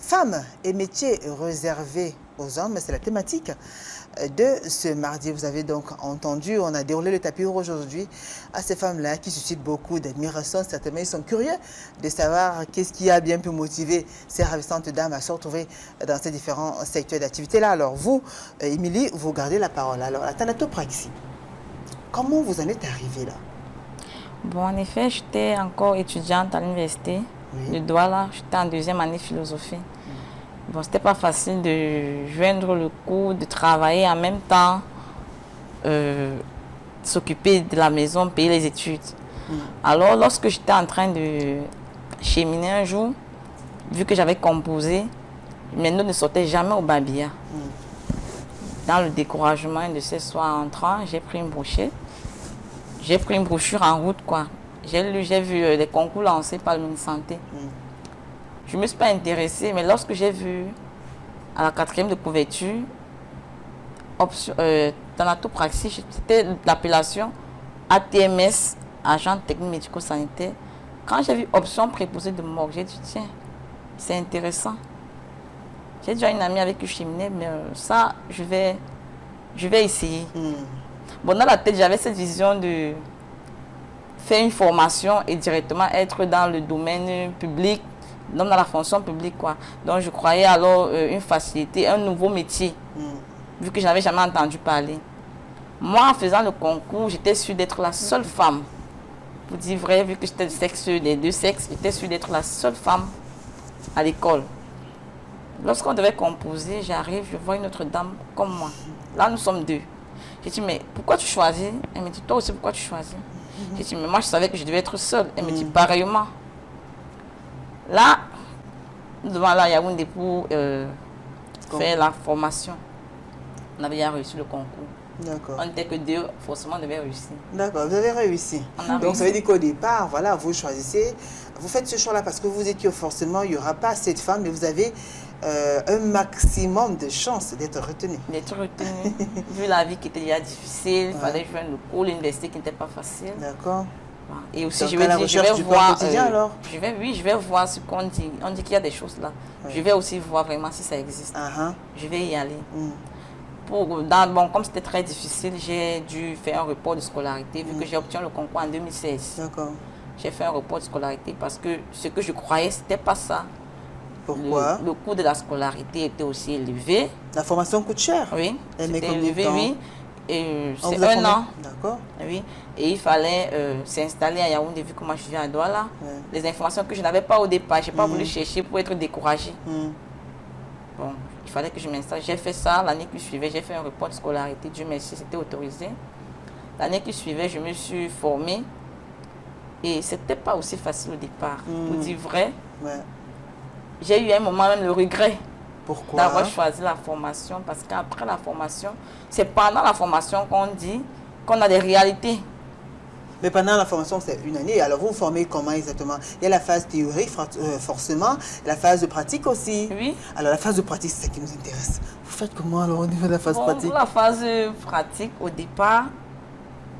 Femmes et métiers réservés aux hommes, c'est la thématique de ce mardi. Vous avez donc entendu, on a déroulé le tapis rouge aujourd'hui à ces femmes-là qui suscitent beaucoup d'admiration. Certainement, ils sont curieux de savoir qu'est-ce qui a bien pu motiver ces ravissantes dames à se retrouver dans ces différents secteurs d'activité-là. Alors vous, Émilie, vous gardez la parole. Alors, la thanatopraxie, comment vous en êtes arrivée là? Bon, en effet, j'étais encore étudiante à l'université de Douala. J'étais en deuxième année philosophie. Bon, c'était pas facile de joindre le cours, de travailler en même temps, s'occuper de la maison, payer les études. Alors, lorsque j'étais en train de cheminer un jour, vu que j'avais composé, mes notes ne sortaient jamais au babilla. Dans le découragement de ce soir entrant, j'ai pris une brochette. J'ai pris une brochure en route, quoi. J'ai lu, j'ai vu les concours lancés par le ministère de la Santé. Je ne me suis pas intéressée, mais lorsque j'ai vu à la 4e de couverture, thanatopraxie, c'était l'appellation ATMS, agent technique médico-sanitaire. Quand j'ai vu option préposée de morgue, j'ai dit, tiens, c'est intéressant. J'ai déjà une amie avec qui je cheminais, mais ça, je vais essayer. Bon, dans la tête, j'avais cette vision de faire une formation et directement être dans le domaine public, dans la fonction publique, quoi. Donc, je croyais alors une facilité, un nouveau métier, vu que je n'avais jamais entendu parler. Moi, en faisant le concours, j'étais sûre d'être la seule femme. Pour dire vrai, vu que j'étais du sexe des deux sexes, j'étais sûre d'être la seule femme à l'école. Lorsqu'on devait composer, j'arrive, je vois une autre dame comme moi. Là, nous sommes deux. J'ai dit, mais pourquoi tu choisis? Elle me dit, toi aussi, pourquoi tu choisis? J'ai dit, mais moi, je savais que je devais être seule. Elle me dit, pareillement. Là, nous devons aller à Yaoundé pour faire la formation. On avait déjà réussi le concours. D'accord. On n'était que deux, forcément, on devait réussir. D'accord, vous avez réussi. Donc, ça veut dire qu'au départ, voilà, vous choisissez, vous faites ce choix-là parce que vous étiez forcément, il n'y aura pas assez de femmes, mais vous avez un maximum de chances d'être retenu. D'être retenu. Vu la vie qui était déjà difficile, il fallait jouer le cours, l'université qui n'était pas facile. D'accord. Et aussi, donc, je vais dire, je vais voir. Quotidien, alors je vais voir ce qu'on dit. On dit qu'il y a des choses là. Je vais aussi voir vraiment si ça existe. Je vais y aller. Bon, comme c'était très difficile, j'ai dû faire un report de scolarité vu que j'ai obtenu le concours en 2016. D'accord. J'ai fait un report de scolarité parce que ce que je croyais, c'était pas ça. Pourquoi? Le coût de la scolarité était aussi élevé. La formation coûte cher? Oui. C'était élevé, oui. Et c'est un an. D'accord. Oui. Et il fallait s'installer à Yaoundé vu que moi je viens à Douala. Les informations que je n'avais pas au départ, je n'ai pas voulu chercher pour être découragée. Bon, il fallait que je m'installe. J'ai fait ça l'année qui suivait. J'ai fait un report de scolarité. Dieu merci, c'était autorisé. L'année qui suivait, je me suis formée. Et c'était pas aussi facile au départ. Pour dire vrai, j'ai eu un moment même le regret. Pourquoi? D'avoir choisi la formation. Parce qu'après la formation, c'est pendant la formation qu'on dit qu'on a des réalités. Mais pendant la formation, c'est une année. Alors, vous vous formez comment exactement? Il y a la phase théorique, forcément, la phase de pratique aussi. Oui. Alors, la phase de pratique, c'est ce qui nous intéresse. Vous faites comment alors au niveau de la phase pratique? Pour la phase pratique, au départ,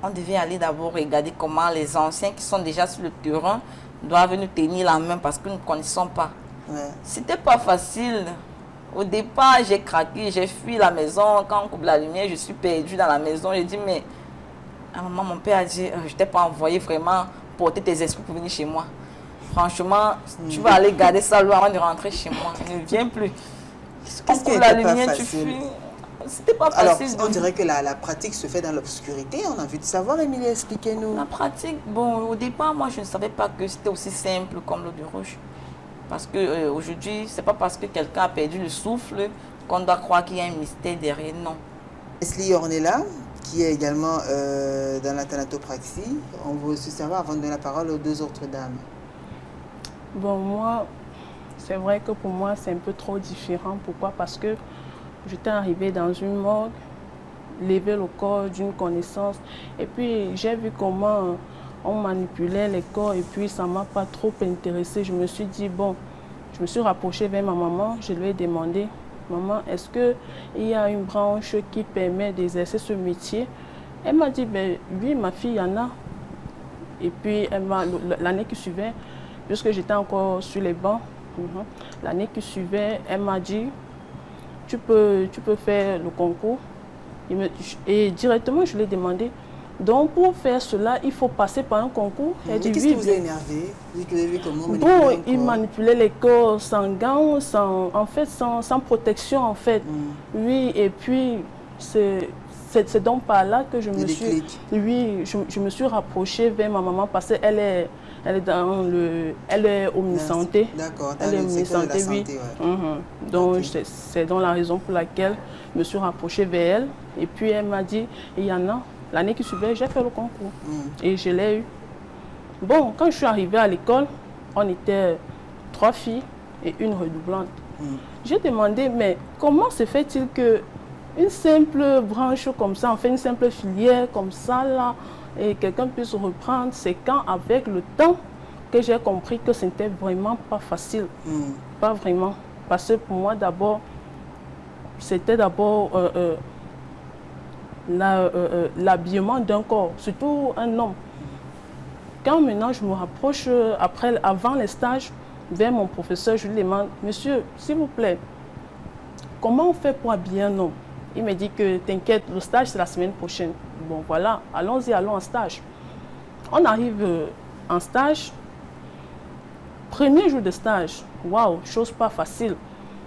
on devait aller d'abord regarder comment les anciens qui sont déjà sur le terrain doivent nous tenir la main parce que nous ne connaissons pas. C'était pas facile. Au départ, j'ai craqué, j'ai fui la maison. Quand on coupe la lumière, je suis perdue dans la maison. J'ai dit, mais à un moment, mon père a dit, je t'ai pas envoyé vraiment porter tes esprits pour venir chez moi. Franchement, tu vas aller garder ça loin avant de rentrer chez moi. Ne viens plus. On coupe la lumière, tu fuis. C'était pas facile. Alors, on dirait que la pratique se fait dans l'obscurité. On a envie de savoir, Émilie, expliquez-nous. La pratique, bon, au départ, moi, je ne savais pas que c'était aussi simple comme l'eau de roche. Parce qu'aujourd'hui, ce n'est pas parce que quelqu'un a perdu le souffle qu'on doit croire qu'il y a un mystère derrière, non. Leslie Ornella, qui est également dans la thanatopraxie, on veut aussi savoir avant de donner la parole aux deux autres dames. Bon, moi, c'est vrai que pour moi, c'est un peu trop différent. Pourquoi? Parce que j'étais arrivée dans une morgue, lever le corps d'une connaissance, et puis j'ai vu comment on manipulait les corps et puis ça ne m'a pas trop intéressée. Je me suis dit, bon, je me suis rapprochée vers ma maman, je lui ai demandé, maman, est-ce qu'il y a une branche qui permet d'exercer ce métier? Elle m'a dit, ben, oui, ma fille, il y en a. Et puis l'année qui suivait, puisque j'étais encore sur les bancs, L'année qui suivait, elle m'a dit, tu peux faire le concours. Et directement, je lui ai demandé, donc pour faire cela, il faut passer par un concours. Elle dit, qu'est-ce oui, qui vous a énervé? Vous avez vu comment bon, il manipulait les corps sans gants, sans protection en fait. Oui, et puis c'est donc par là que je me suis, je me suis rapprochée vers ma maman parce qu'elle est au Mini-Santé. D'accord, elle est au Mini-Santé, oui. Donc c'est donc la raison pour laquelle je me suis rapprochée vers elle. Et puis elle m'a dit, il y en a, l'année qui suivait, j'ai fait le concours. Et je l'ai eu. Bon, quand je suis arrivée à l'école, on était 3 filles et une redoublante. J'ai demandé, mais comment se fait-il que une simple branche comme ça, enfin une simple filière comme ça, là, et quelqu'un puisse reprendre? C'est quand, avec le temps, que j'ai compris que ce n'était vraiment pas facile. Pas vraiment. Parce que pour moi, d'abord, c'était d'abord l'habillement d'un corps, surtout un homme. Quand maintenant je me rapproche, avant les stages, vers mon professeur, je lui demande, monsieur, s'il vous plaît, comment on fait pour habiller un homme? Il me dit que t'inquiète, le stage c'est la semaine prochaine. Bon voilà, allons-y, allons en stage. On arrive en stage, premier jour de stage, waouh, chose pas facile.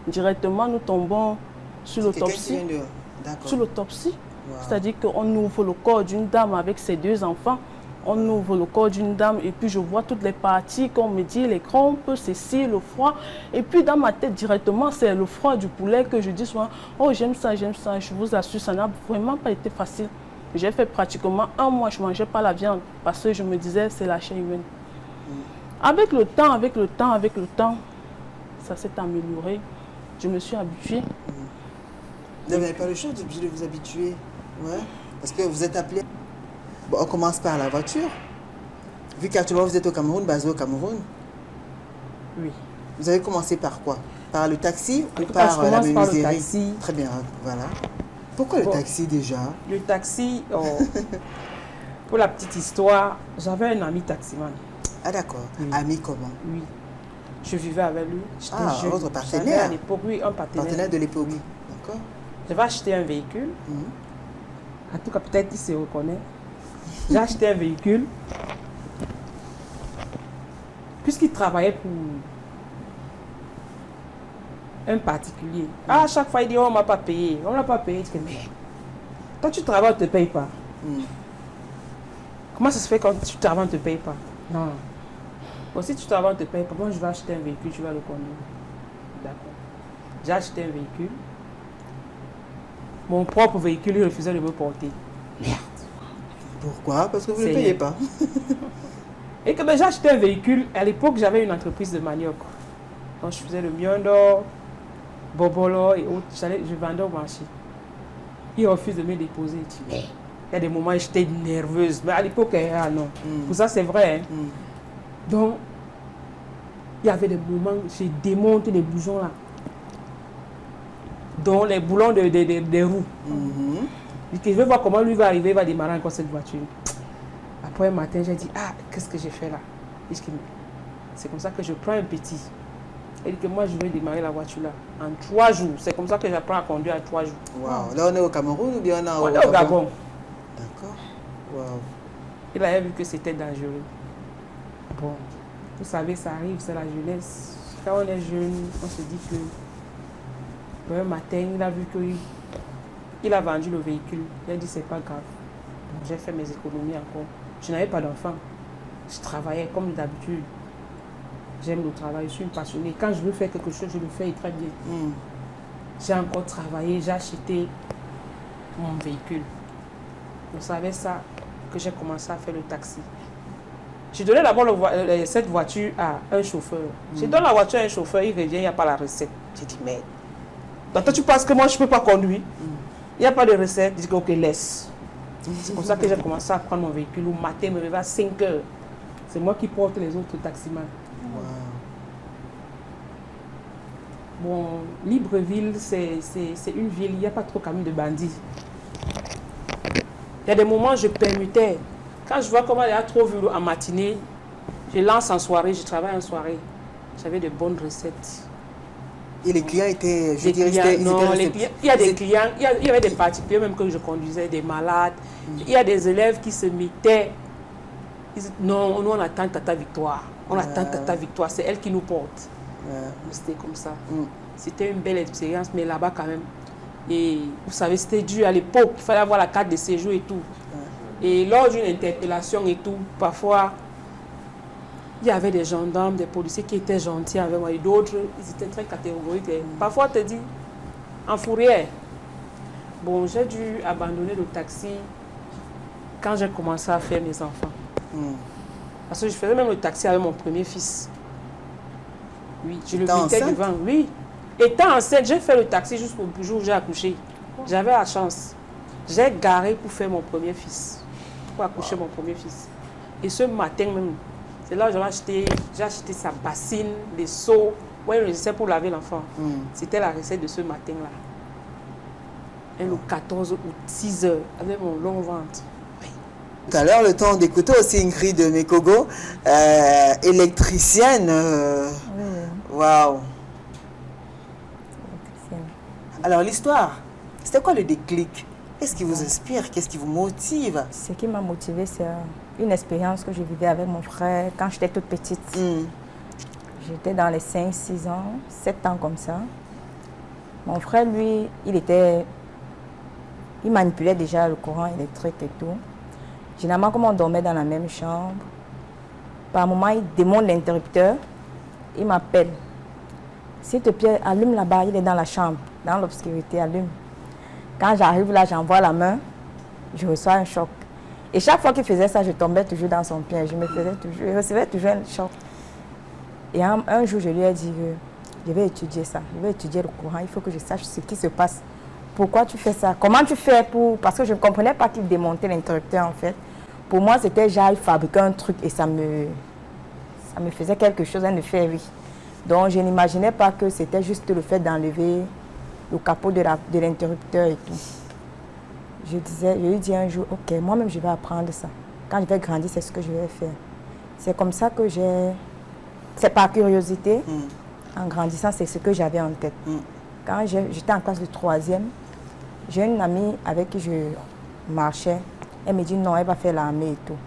Directement, nous tombons sur l'autopsie. Sur l'autopsie, c'est-à-dire qu'on ouvre le corps d'une dame avec ses 2 enfants. On ouvre le corps d'une dame et puis je vois toutes les parties qu'on me dit, les crampes, ceci, le froid. Et puis dans ma tête directement, c'est le froid du poulet que je dis souvent, oh j'aime ça, j'aime ça. Je vous assure, ça n'a vraiment pas été facile. J'ai fait pratiquement 1 mois, je ne mangeais pas la viande parce que je me disais, c'est la chair humaine. Avec le temps, ça s'est amélioré. Je me suis habituée. Vous n'avez pas le choix de vous habituer, ouais, parce que vous êtes appelé. Bon, on commence par la voiture. Vu qu'actuellement vous êtes au Cameroun, basé au Cameroun. Oui. Vous avez commencé par quoi? Par le taxi ou par la menuiserie? Par le taxi. Très bien, voilà. Pourquoi le taxi déjà? Le taxi, pour la petite histoire, j'avais un ami taximan. Ah d'accord. Ami comment? Oui. Je vivais avec lui. Ah, votre partenaire? À l'époque, oui, un partenaire. Partenaire de l'époque. Oui. D'accord. J'avais acheté un véhicule. En tout cas, peut-être qu'il se reconnaît. J'ai acheté un véhicule. Puisqu'il travaillait pour un particulier. À chaque fois, il dit, oh, on ne m'a pas payé. On ne l'a pas payé. Je dis, mais toi, tu travailles, on ne te paye pas. Comment ça se fait quand tu travailles, on ne te paye pas? Non. Bon, si tu travailles, on ne te paye pas. Moi, je vais acheter un véhicule, tu vas le conduire. D'accord. J'ai acheté un véhicule. Mon propre véhicule, il refusait de me porter. Merde. Pourquoi? Parce que vous ne payez pas. Et que j'ai acheté un véhicule. À l'époque, j'avais une entreprise de manioc. Donc, je faisais le miondo, bobolo et autres. Je vendais au marché. Il refuse de me déposer. Il y a des moments où j'étais nerveuse. Mais à l'époque, ah non. Pour ça, c'est vrai. Hein. Donc, il y avait des moments où j'ai démonté les boujons là. Dont les boulons des roues. Je vais voir comment lui va arriver, il va démarrer encore cette voiture. Après un matin, j'ai dit, ah, qu'est-ce que j'ai fait là? C'est comme ça que je prends un petit. Et dit que moi, je vais démarrer la voiture là en 3 jours. C'est comme ça que j'apprends à conduire en 3 jours. Wow. Là, on est au Cameroun ou bien on est au Gabon? D'accord. Wow. Il avait vu que c'était dangereux. Bon, vous savez, ça arrive, c'est la jeunesse. Quand on est jeune, on se dit que un matin, il a vu qu'il a vendu le véhicule. Il a dit, c'est pas grave. J'ai fait mes économies encore. Je n'avais pas d'enfant. Je travaillais comme d'habitude. J'aime le travail, je suis une passionnée. Quand je veux faire quelque chose, je le fais très bien. J'ai encore travaillé, j'ai acheté mon véhicule. Vous savez ça, que j'ai commencé à faire le taxi. Je donnais d'abord cette voiture à un chauffeur. Je donne la voiture à un chauffeur, il revient, il n'y a pas la recette. J'ai dit, merde. Donc toi, tu penses que moi, je ne peux pas conduire? Il n'y a pas de recette. Je dis, ok, laisse. C'est comme ça que j'ai commencé à prendre mon véhicule. Le matin, me lever à 5 heures. C'est moi qui porte les autres taximans. Bon, Libreville, c'est une ville, il n'y a pas trop camion de bandits. Il y a des moments où je permutais. Quand je vois comment il y a trop vu en matinée, je lance en soirée, je travaille en soirée. J'avais de bonnes recettes. Et les clients étaient, je Les dirais, clients, non, ils les étaient clients, il y a des clients, il y avait des particuliers même que je conduisais, des malades. Il y a des élèves qui se mettaient. Ils disaient, non, nous on attend Tata Victoire. On attend Tata Victoire, c'est elle qui nous porte. C'était comme ça. C'était une belle expérience, mais là-bas quand même. Et vous savez, c'était dur à l'époque. Il fallait avoir la carte de séjour et tout. Et lors d'une interpellation et tout, parfois, il y avait des gendarmes, des policiers qui étaient gentils avec moi et d'autres, ils étaient très catégoriques. Et parfois, on te dit, en fourrière. Bon, j'ai dû abandonner le taxi quand j'ai commencé à faire mes enfants. Parce que je faisais même le taxi avec mon premier fils. Oui, je le mettais devant. Oui. Étant enceinte, j'ai fait le taxi jusqu'au jour où j'ai accouché. J'avais la chance. J'ai garé pour faire mon premier fils. Pour accoucher mon premier fils. Et ce matin même, c'est là où j'ai acheté sa bassine, des seaux. Ouais, je sais pour laver l'enfant. C'était la recette de ce matin-là. Et le 14 août, 6 heures, avec mon long ventre. Tout à l'heure, le temps d'écouter aussi Ingrid Mekogo, électricienne. Waouh. Alors, l'histoire, c'était quoi le déclic? Qu'est-ce qui vous inspire? Qu'est-ce qui vous motive? Ce qui m'a motivée, c'est une expérience que je vivais avec mon frère quand j'étais toute petite. J'étais dans les 5, 6 ans, 7 ans comme ça. Mon frère, lui, il manipulait déjà le courant électrique et tout. Généralement, comme on dormait dans la même chambre, par moment, il démonte l'interrupteur, il m'appelle. S'il te plaît, allume là-bas, il est dans la chambre, dans l'obscurité, allume. Quand j'arrive là, j'envoie la main, je reçois un choc. Et chaque fois qu'il faisait ça, je tombais toujours dans son piège. Je recevais toujours un choc. Et un jour, je lui ai dit que je vais étudier ça, je vais étudier le courant, il faut que je sache ce qui se passe. Pourquoi tu fais ça? Comment tu fais pour... Parce que je ne comprenais pas qu'il démontait l'interrupteur en fait. Pour moi, c'était genre, il fabriquait un truc et ça me faisait quelque chose, un effet, oui. Donc, je n'imaginais pas que c'était juste le fait d'enlever le capot de l'interrupteur et tout. Je lui dis un jour, ok, moi-même, je vais apprendre ça. Quand je vais grandir, c'est ce que je vais faire. C'est comme ça que c'est par curiosité. En grandissant, c'est ce que j'avais en tête. Quand j'étais en classe de 3e, j'ai une amie avec qui je marchais. Elle me dit non, elle va faire l'armée et tout.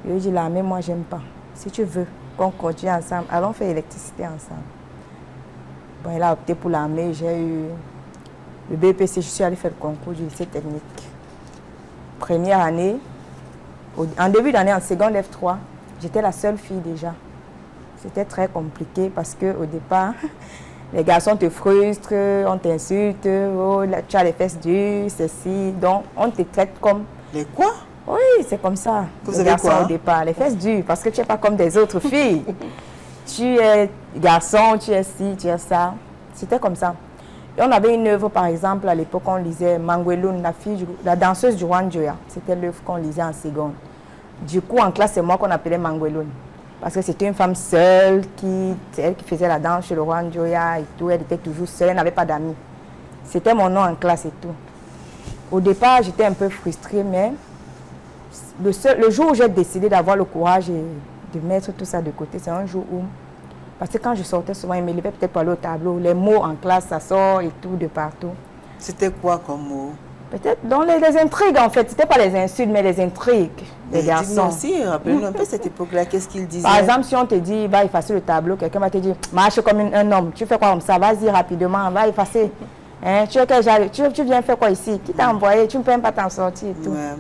Je lui dis l'armée, moi, j'aime pas. Si tu veux qu'on continue ensemble, allons faire l'électricité ensemble. Bon, elle a opté pour l'armée. J'ai eu le BPC, je suis allée faire le concours du lycée technique. Première année, en début d'année, en seconde F3, j'étais la seule fille déjà. C'était très compliqué parce qu'au départ, les garçons te frustrent, on t'insulte, oh, tu as les fesses dures, ceci. Donc, on te traite comme... Les quoi? Oui, c'est comme ça. Vous avez quoi? Au départ, les fesses dures, parce que tu n'es pas comme des autres filles. Tu es garçon, tu es ci, tu es ça. C'était comme ça. Et on avait une œuvre, par exemple, à l'époque, on lisait Mangwelun, la danseuse du Rwanda. C'était l'œuvre qu'on lisait en seconde. Du coup, en classe, c'est moi qu'on appelait Mangwelun. Parce que c'était une femme seule, elle qui faisait la danse chez le roi Njoya et tout. Elle était toujours seule, elle n'avait pas d'amis. C'était mon nom en classe et tout. Au départ, j'étais un peu frustrée, mais le jour où j'ai décidé d'avoir le courage et de mettre tout ça de côté, c'est un jour où... Parce que quand je sortais souvent, il me levait peut-être pour aller au tableau. Les mots en classe, ça sort et tout de partout. C'était quoi comme mot? Peut-être dans les intrigues, en fait. C'était pas les insultes, mais les intrigues des garçons. Aussi, rappelez-nous un peu cette époque-là, qu'est-ce qu'il disait? Par exemple, si on te dit, va effacer le tableau, quelqu'un va te dire, marche comme un homme. Tu fais quoi comme ça? Vas-y rapidement, va effacer. Hein? Tu viens faire quoi ici? Qui t'a envoyé? Tu ne peux même pas t'en sortir et tout. Ouais.